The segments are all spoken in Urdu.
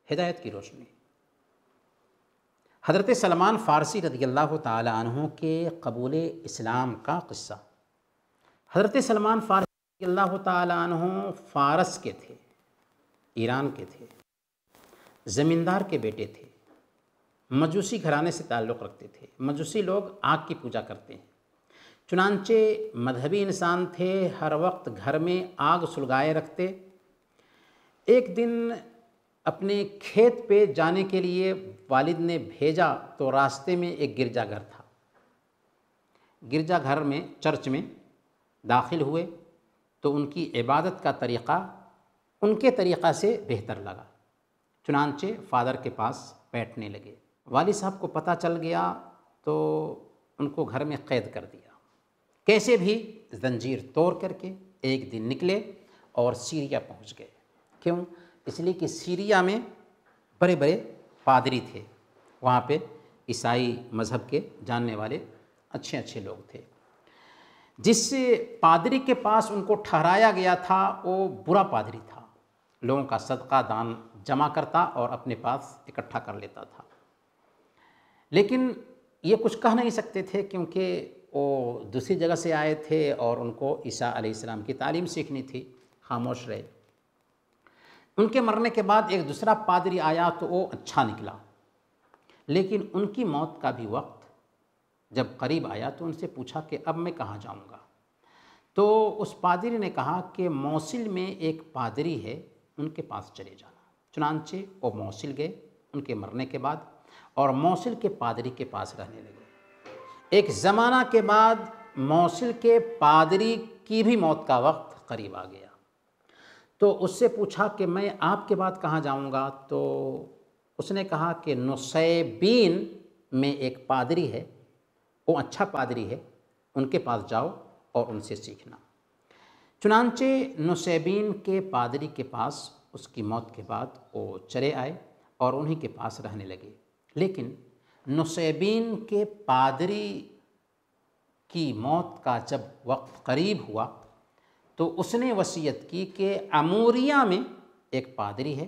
ہدایت کی روشنی۔ حضرت سلمان فارسی رضی اللہ تعالی عنہ کے قبول اسلام کا قصہ۔ حضرت سلمان فارسی رضی اللہ تعالی عنہ فارس کے تھے، ایران کے تھے، زمیندار کے بیٹے تھے، مجوسی گھرانے سے تعلق رکھتے تھے۔ مجوسی لوگ آگ کی پوجا کرتے ہیں، چنانچہ مذہبی انسان تھے، ہر وقت گھر میں آگ سلگائے رکھتے۔ ایک دن اپنے کھیت پہ جانے کے لیے والد نے بھیجا تو راستے میں ایک گرجا گھر تھا۔ گرجا گھر میں، چرچ میں داخل ہوئے تو ان کی عبادت کا طریقہ ان کے طریقہ سے بہتر لگا، چنانچہ فادر کے پاس بیٹھنے لگے۔ والد صاحب کو پتہ چل گیا تو ان کو گھر میں قید کر دیا۔ کیسے بھی زنجیر توڑ کر کے ایک دن نکلے اور سیریا پہنچ گئے۔ کیوں؟ اس لیے کہ سیریا میں بڑے بڑے پادری تھے، وہاں پہ عیسائی مذہب کے جاننے والے اچھے اچھے لوگ تھے۔ جس پادری کے پاس ان کو ٹھہرایا گیا تھا وہ برا پادری تھا، لوگوں کا صدقہ دان جمع کرتا اور اپنے پاس اکٹھا کر لیتا تھا، لیکن یہ کچھ کہہ نہیں سکتے تھے کیونکہ وہ دوسری جگہ سے آئے تھے اور ان کو عیسیٰ علیہ السلام کی تعلیم سیکھنی تھی، خاموش رہے۔ ان کے مرنے کے بعد ایک دوسرا پادری آیا تو وہ اچھا نکلا، لیکن ان کی موت کا بھی وقت جب قریب آیا تو ان سے پوچھا کہ اب میں کہاں جاؤں گا؟ تو اس پادری نے کہا کہ موصل میں ایک پادری ہے، ان کے پاس چلے جانا۔ چنانچہ وہ موصل گئے ان کے مرنے کے بعد اور موصل کے پادری کے پاس رہنے لگے۔ ایک زمانہ کے بعد موصل کے پادری کی بھی موت کا وقت قریب آ گیا، تو اس سے پوچھا کہ میں آپ کے بعد کہاں جاؤں گا؟ تو اس نے کہا کہ نصیبین میں ایک پادری ہے، وہ اچھا پادری ہے، ان کے پاس جاؤ اور ان سے سیکھنا۔ چنانچہ نصیبین کے پادری کے پاس اس کی موت کے بعد وہ چلے آئے اور انہی کے پاس رہنے لگے۔ لیکن نصیبین کے پادری کی موت کا جب وقت قریب ہوا تو اس نے وصیت کی کہ اموریہ میں ایک پادری ہے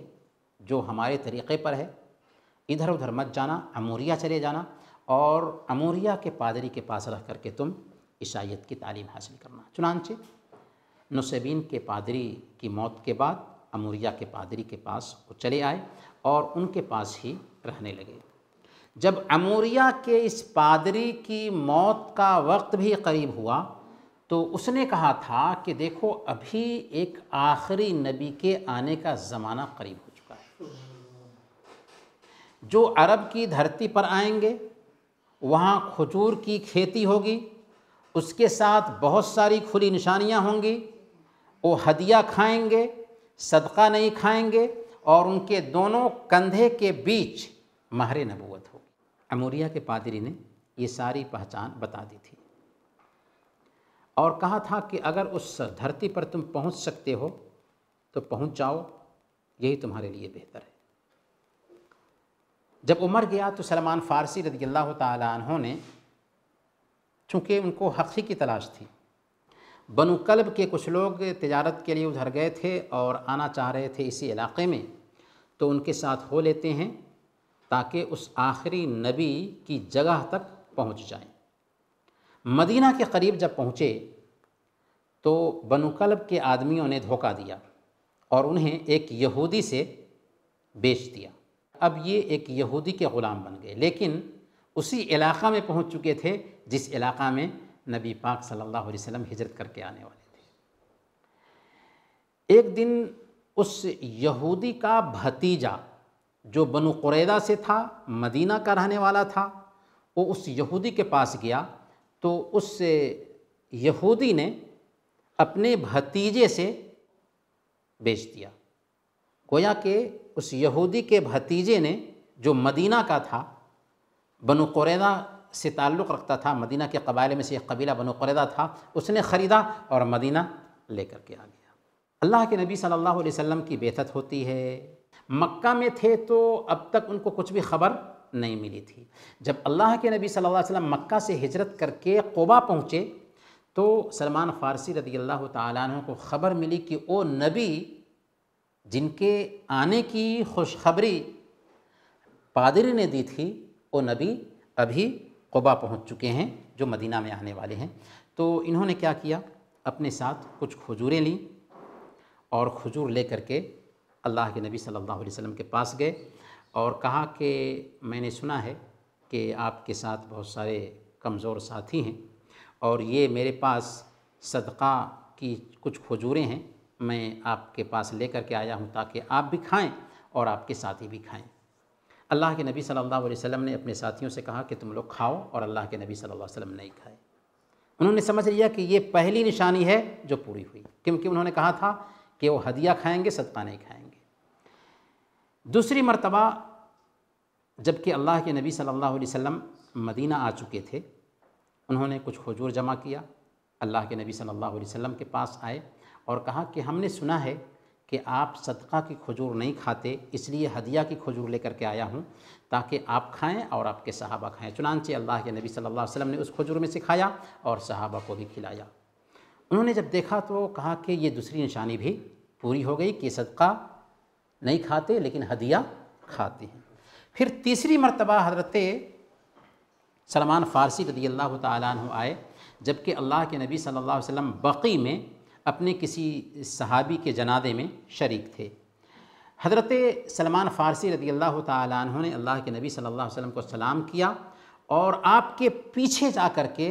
جو ہمارے طریقے پر ہے، ادھر ادھر مت جانا، اموریہ چلے جانا اور اموریہ کے پادری کے پاس رہ کر کے تم عیسائیت کی تعلیم حاصل کرنا۔ چنانچہ نصیبین کے پادری کی موت کے بعد اموریہ کے پادری کے پاس وہ چلے آئے اور ان کے پاس ہی رہنے لگے۔ جب اموریہ کے اس پادری کی موت کا وقت بھی قریب ہوا تو اس نے کہا تھا کہ دیکھو ابھی ایک آخری نبی کے آنے کا زمانہ قریب ہو چکا ہے، جو عرب کی دھرتی پر آئیں گے، وہاں کھجور کی کھیتی ہوگی، اس کے ساتھ بہت ساری کھلی نشانیاں ہوں گی، وہ ہدیہ کھائیں گے، صدقہ نہیں کھائیں گے، اور ان کے دونوں کندھے کے بیچ مہر نبوت ہوگی۔ اموریہ کے پادری نے یہ ساری پہچان بتا دی تھی اور کہا تھا کہ اگر اس دھرتی پر تم پہنچ سکتے ہو تو پہنچ جاؤ، یہی تمہارے لیے بہتر ہے۔ جب عمر گیا تو سلمان فارسی رضی اللہ تعالی عنہ نے، چونکہ ان کو حق ہی کی تلاش تھی، بنو کلب کے کچھ لوگ تجارت کے لیے ادھر گئے تھے اور آنا چاہ رہے تھے اسی علاقے میں، تو ان کے ساتھ ہو لیتے ہیں تاکہ اس آخری نبی کی جگہ تک پہنچ جائیں۔ مدینہ کے قریب جب پہنچے تو بنو کلب کے آدمیوں نے دھوکہ دیا اور انہیں ایک یہودی سے بیچ دیا۔ اب یہ ایک یہودی کے غلام بن گئے، لیکن اسی علاقہ میں پہنچ چکے تھے جس علاقہ میں نبی پاک صلی اللہ علیہ وسلم ہجرت کر کے آنے والے تھے۔ ایک دن اس یہودی کا بھتیجا جو بنو قریظہ سے تھا، مدینہ کا رہنے والا تھا، وہ اس یہودی کے پاس گیا تو اس یہودی نے اپنے بھتیجے سے بیچ دیا۔ گویا کہ اس یہودی کے بھتیجے نے، جو مدینہ کا تھا، بنو قریظہ سے تعلق رکھتا تھا، مدینہ کے قبائل میں سے ایک قبیلہ بنو قریظہ تھا، اس نے خریدا اور مدینہ لے کر کے آ گیا۔ اللہ کے نبی صلی اللہ علیہ وسلم کی بعثت ہوتی ہے، مکہ میں تھے تو اب تک ان کو کچھ بھی خبر نہیں ملی تھی۔ جب اللہ کے نبی صلی اللہ علیہ وسلم مکہ سے ہجرت کر کے قباء پہنچے تو سلمان فارسی رضی اللہ تعالیٰ عنہ کو خبر ملی کہ وہ نبی جن کے آنے کی خوشخبری پادری نے دی تھی، وہ نبی ابھی قبا پہنچ چکے ہیں جو مدینہ میں آنے والے ہیں۔ تو انہوں نے کیا کیا، اپنے ساتھ کچھ کھجوریں لیں اور کھجور لے کر کے اللہ کے نبی صلی اللہ علیہ وسلم کے پاس گئے اور کہا کہ میں نے سنا ہے کہ آپ کے ساتھ بہت سارے کمزور ساتھی ہیں اور یہ میرے پاس صدقہ کی کچھ کھجوریں ہیں، میں آپ کے پاس لے کر کے آیا ہوں تاکہ آپ بھی کھائیں اور آپ کے ساتھی بھی کھائیں۔ اللہ کے نبی صلی اللہ علیہ وسلم نے اپنے ساتھیوں سے کہا کہ تم لوگ کھاؤ، اور اللہ کے نبی صلی اللہ علیہ وسلم نہیں کھائے۔ انہوں نے سمجھ لیا کہ یہ پہلی نشانی ہے جو پوری ہوئی، کیونکہ انہوں نے کہا تھا کہ وہ ہدیہ کھائیں گے، صدقہ نہیں کھائیں گے۔ دوسری مرتبہ جب کہ اللہ کے نبی صلی اللہ علیہ وسلم مدینہ آ چکے تھے، انہوں نے کچھ کھجور جمع کیا، اللہ کے نبی صلی اللہ علیہ وسلم کے پاس آئے اور کہا کہ ہم نے سنا ہے کہ آپ صدقہ کی کھجور نہیں کھاتے، اس لیے ہدیہ کی کھجور لے کر کے آیا ہوں تاکہ آپ کھائیں اور آپ کے صحابہ کھائیں۔ چنانچہ اللہ کے نبی صلی اللہ علیہ وسلم نے اس کھجور میں سے کھایا اور صحابہ کو بھی کھلایا۔ انہوں نے جب دیکھا تو کہا کہ یہ دوسری نشانی بھی پوری ہو گئی کہ صدقہ نہیں کھاتے لیکن ہدیہ کھاتے ہیں۔ پھر تیسری مرتبہ حضرت سلمان فارسی رضی اللہ تعالیٰ عنہ آئے، جبکہ اللہ کے نبی صلی اللہ علیہ وسلم بقیع میں اپنے کسی صحابی کے جنازے میں شریک تھے۔ حضرت سلمان فارسی رضی اللہ تعالیٰ عنہ نے اللہ کے نبی صلی اللہ علیہ وسلم کو سلام کیا اور آپ کے پیچھے جا کر کے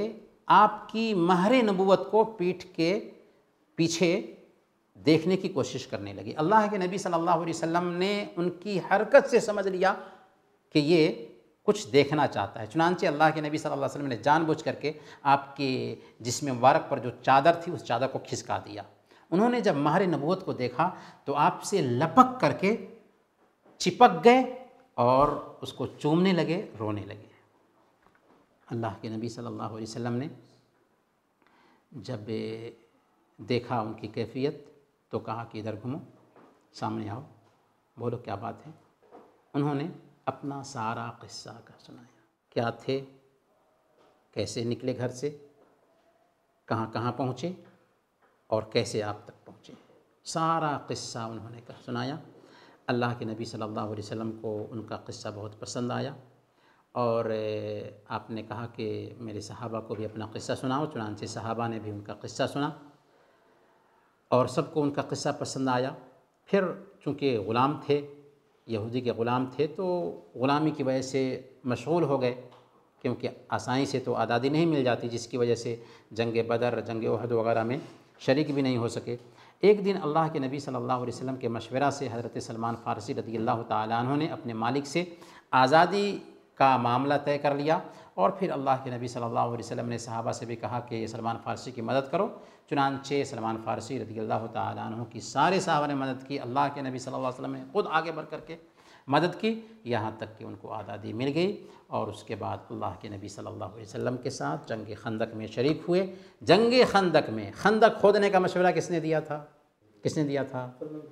آپ کی مہر نبوت کو پیٹھ کے پیچھے دیکھنے کی کوشش کرنے لگی۔ اللہ کے نبی صلی اللہ علیہ وسلم نے ان کی حرکت سے سمجھ لیا کہ یہ کچھ دیکھنا چاہتا ہے، چنانچہ اللہ کے نبی صلی اللہ علیہ وسلم نے جان بوجھ کر کے آپ کے جسم مبارک پر جو چادر تھی اس چادر کو کھسکا دیا۔ انہوں نے جب مہر نبوت کو دیکھا تو آپ سے لپک کر کے چپک گئے اور اس کو چومنے لگے، رونے لگے۔ اللہ کے نبی صلی اللہ علیہ وسلم نے جب دیکھا ان کی کیفیت تو کہا کہ ادھر گھومو، سامنے آؤ، بولو کیا بات ہے۔ انہوں نے اپنا سارا قصہ کا سنایا، کیا تھے، کیسے نکلے گھر سے، کہاں کہاں پہنچے اور کیسے آپ تک پہنچے، سارا قصہ انہوں نے سنایا۔ اللہ کے نبی صلی اللہ علیہ وسلم کو ان کا قصہ بہت پسند آیا اور آپ نے کہا کہ میرے صحابہ کو بھی اپنا قصہ سناؤ، چنانچہ صحابہ نے بھی ان کا قصہ سنا اور سب کو ان کا قصہ پسند آیا۔ پھر چونکہ غلام تھے، یہودی کے غلام تھے، تو غلامی کی وجہ سے مشغول ہو گئے، کیونکہ آسانی سے تو آزادی نہیں مل جاتی، جس کی وجہ سے جنگ بدر، جنگ احد وغیرہ میں شریک بھی نہیں ہو سکے۔ ایک دن اللہ کے نبی صلی اللہ علیہ وسلم کے مشورہ سے حضرت سلمان فارسی رضی اللہ تعالیٰ عنہ نے اپنے مالک سے آزادی کا معاملہ طے کر لیا، اور پھر اللہ کے نبی صلی اللہ علیہ وسلم نے صحابہ سے بھی کہا کہ سلمان فارسی کی مدد کرو، چنانچہ سلمان فارسی رضی اللہ تعالیٰ عنہ کی سارے صحابہ نے مدد کی۔ اللہ کے نبی صلی اللہ علیہ وسلم نے خود آگے بڑھ کر کے مدد کی، یہاں تک کہ ان کو آزادی مل گئی، اور اس کے بعد اللہ کے نبی صلی اللہ علیہ وسلم کے ساتھ جنگ خندق میں شریک ہوئے۔ جنگ خندق میں خندق کھودنے کا مشورہ کس نے دیا تھا؟ کس نے دیا تھا؟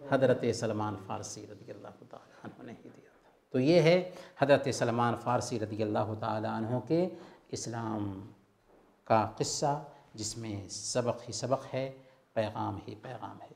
حضرت سلمان فارسی رضی اللہ تعالیٰ عنہ نے ہی دیا تھا۔ تو یہ ہے حضرت سلمان فارسی رضی اللہ تعالیٰ عنہ کے اسلام کا قصہ، جس میں سبق ہی سبق ہے، پیغام ہی پیغام ہے۔